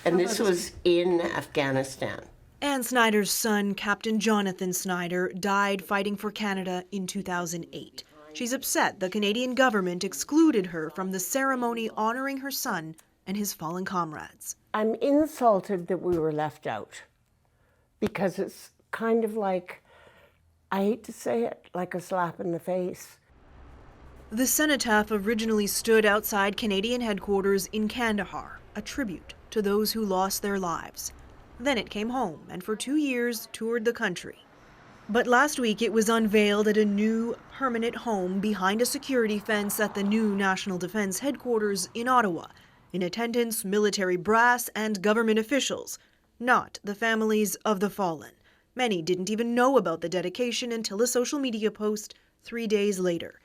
And this was in Afghanistan. Ann Snyder's son, Captain Jonathan Snyder, died fighting for Canada in 2008. She's upset the Canadian government excluded her from the ceremony honoring her son and his fallen comrades. I'm insulted that we were left out because it's kind of like, I hate to say it, like a slap in the face. The cenotaph originally stood outside Canadian headquarters in Kandahar, a tribute to those who lost their lives. Then it came home and for 2 years toured the country. But last week it was unveiled at a new permanent home behind a security fence at the new National Defence Headquarters in Ottawa. In attendance, military brass and government officials, not the families of the fallen. Many didn't even know about the dedication until a social media post 3 days later.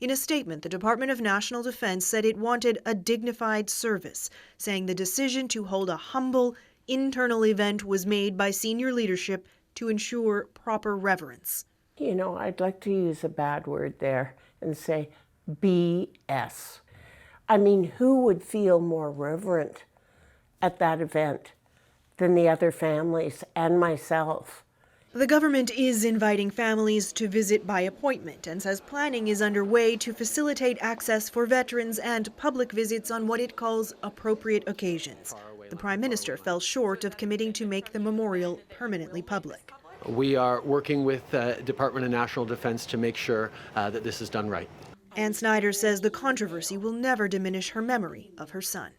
In a statement, the Department of National Defence said it wanted a dignified service, saying the decision to hold a humble, internal event was made by senior leadership to ensure proper reverence. You know, I'd like to use a bad word there and say BS. I mean, who would feel more reverent at that event than the other families and myself? The government is inviting families to visit by appointment and says planning is underway to facilitate access for veterans and public visits on what it calls appropriate occasions. The Prime Minister fell short of committing to make the memorial permanently public. We are working with the Department of National Defence to make sure that this is done right. Ann Snyder says the controversy will never diminish her memory of her son.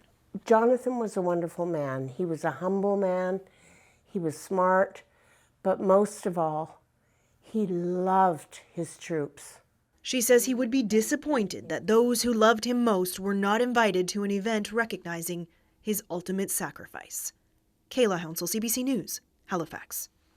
Jonathan was a wonderful man. He was a humble man. He was smart. But most of all, he loved his troops. She says he would be disappointed that those who loved him most were not invited to an event recognizing his ultimate sacrifice. Kayla Hounsell, CBC News, Halifax.